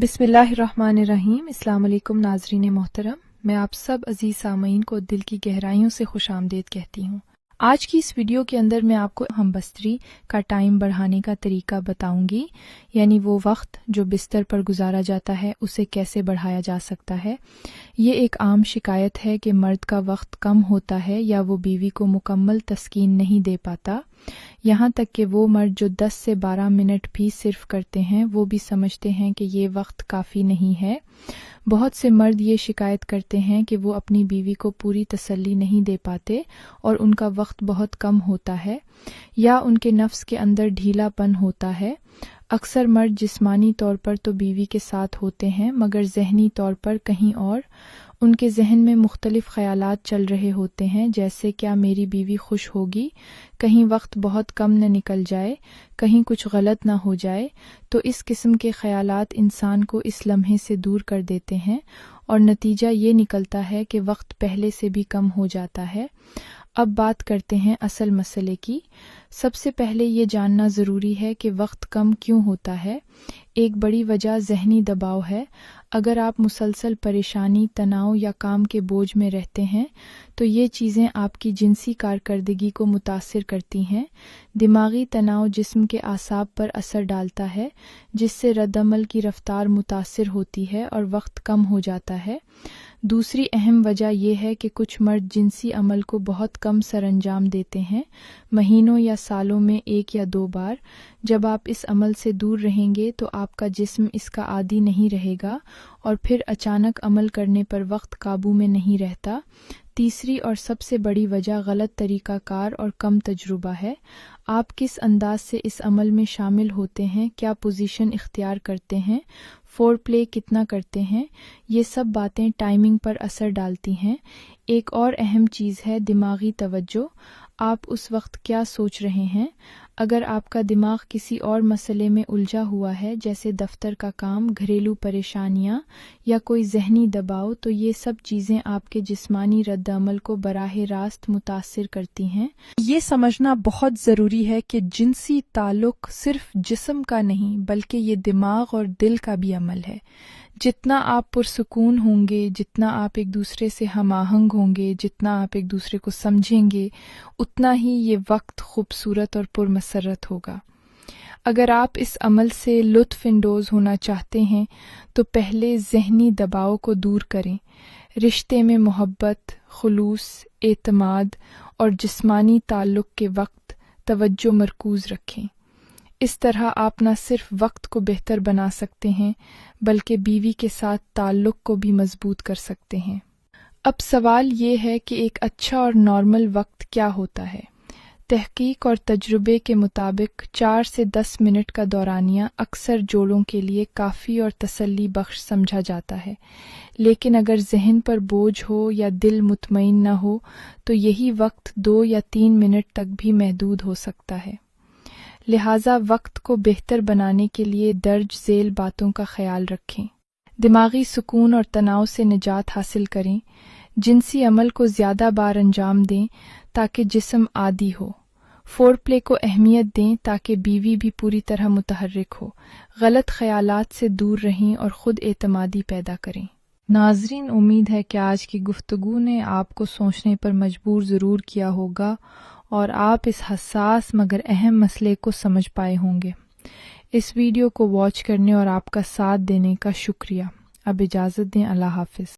بسم اللہ الرحمن الرحیم۔ السلام علیکم ناظرین محترم، میں آپ سب عزیز سامعین کو دل کی گہرائیوں سے خوش آمدید کہتی ہوں۔ آج کی اس ویڈیو کے اندر میں آپ کو ہم بستری کا ٹائم بڑھانے کا طریقہ بتاؤں گی، یعنی وہ وقت جو بستر پر گزارا جاتا ہے اسے کیسے بڑھایا جا سکتا ہے۔ یہ ایک عام شکایت ہے کہ مرد کا وقت کم ہوتا ہے یا وہ بیوی کو مکمل تسکین نہیں دے پاتا، یہاں تک کہ وہ مرد جو 10 سے 12 منٹ بھی صرف کرتے ہیں وہ بھی سمجھتے ہیں کہ یہ وقت کافی نہیں ہے۔ بہت سے مرد یہ شکایت کرتے ہیں کہ وہ اپنی بیوی کو پوری تسلی نہیں دے پاتے اور ان کا وقت بہت کم ہوتا ہے یا ان کے نفس کے اندر ڈھیلا پن ہوتا ہے۔ اکثر مرد جسمانی طور پر تو بیوی کے ساتھ ہوتے ہیں مگر ذہنی طور پر کہیں اور، ان کے ذہن میں مختلف خیالات چل رہے ہوتے ہیں، جیسے کیا میری بیوی خوش ہوگی، کہیں وقت بہت کم نہ نکل جائے، کہیں کچھ غلط نہ ہو جائے۔ تو اس قسم کے خیالات انسان کو اس لمحے سے دور کر دیتے ہیں اور نتیجہ یہ نکلتا ہے کہ وقت پہلے سے بھی کم ہو جاتا ہے۔ اب بات کرتے ہیں اصل مسئلے کی۔ سب سے پہلے یہ جاننا ضروری ہے کہ وقت کم کیوں ہوتا ہے۔ ایک بڑی وجہ ذہنی دباؤ ہے۔ اگر آپ مسلسل پریشانی، تناؤ یا کام کے بوجھ میں رہتے ہیں تو یہ چیزیں آپ کی جنسی کارکردگی کو متاثر کرتی ہیں۔ دماغی تناؤ جسم کے اعصاب پر اثر ڈالتا ہے، جس سے رد عمل کی رفتار متاثر ہوتی ہے اور وقت کم ہو جاتا ہے۔ دوسری اہم وجہ یہ ہے کہ کچھ مرد جنسی عمل کو بہت کم سر انجام دیتے ہیں، مہینوں یا سالوں میں 1 یا 2 بار۔ جب آپ اس عمل سے دور رہیں گے تو آپ کا جسم اس کا عادی نہیں رہے گا اور پھر اچانک عمل کرنے پر وقت قابو میں نہیں رہتا۔ تیسری اور سب سے بڑی وجہ غلط طریقہ کار اور کم تجربہ ہے۔ آپ کس انداز سے اس عمل میں شامل ہوتے ہیں، کیا پوزیشن اختیار کرتے ہیں، فور پلے کتنا کرتے ہیں، یہ سب باتیں ٹائمنگ پر اثر ڈالتی ہیں۔ ایک اور اہم چیز ہے دماغی توجہ۔ آپ اس وقت کیا سوچ رہے ہیں؟ اگر آپ کا دماغ کسی اور مسئلے میں الجھا ہوا ہے، جیسے دفتر کا کام، گھریلو پریشانیاں یا کوئی ذہنی دباؤ، تو یہ سب چیزیں آپ کے جسمانی رد عمل کو براہ راست متاثر کرتی ہیں۔ یہ سمجھنا بہت ضروری ہے کہ جنسی تعلق صرف جسم کا نہیں بلکہ یہ دماغ اور دل کا بھی عمل ہے۔ جتنا آپ پرسکون ہوں گے، جتنا آپ ایک دوسرے سے ہم آہنگ ہوں گے، جتنا آپ ایک دوسرے کو سمجھیں گے، اتنا ہی یہ وقت خوبصورت اور پرمسرت ہوگا۔ اگر آپ اس عمل سے لطف اندوز ہونا چاہتے ہیں تو پہلے ذہنی دباؤ کو دور کریں۔ رشتے میں محبت، خلوص، اعتماد اور جسمانی تعلق کے وقت توجہ مرکوز رکھیں۔ اس طرح آپ نہ صرف وقت کو بہتر بنا سکتے ہیں بلکہ بیوی کے ساتھ تعلق کو بھی مضبوط کر سکتے ہیں۔ اب سوال یہ ہے کہ ایک اچھا اور نارمل وقت کیا ہوتا ہے؟ تحقیق اور تجربے کے مطابق 4 سے 10 منٹ کا دورانیہ اکثر جوڑوں کے لیے کافی اور تسلی بخش سمجھا جاتا ہے، لیکن اگر ذہن پر بوجھ ہو یا دل مطمئن نہ ہو تو یہی وقت 2 یا 3 منٹ تک بھی محدود ہو سکتا ہے۔ لہٰذا وقت کو بہتر بنانے کے لیے درج ذیل باتوں کا خیال رکھیں۔ دماغی سکون اور تناؤ سے نجات حاصل کریں۔ جنسی عمل کو زیادہ بار انجام دیں تاکہ جسم عادی ہو۔ فور پلے کو اہمیت دیں تاکہ بیوی بھی پوری طرح متحرک ہو۔ غلط خیالات سے دور رہیں اور خود اعتمادی پیدا کریں۔ ناظرین، امید ہے کہ آج کی گفتگو نے آپ کو سوچنے پر مجبور ضرور کیا ہوگا اور آپ اس حساس مگر اہم مسئلے کو سمجھ پائے ہوں گے۔ اس ویڈیو کو واچ کرنے اور آپ کا ساتھ دینے کا شکریہ۔ اب اجازت دیں، اللہ حافظ۔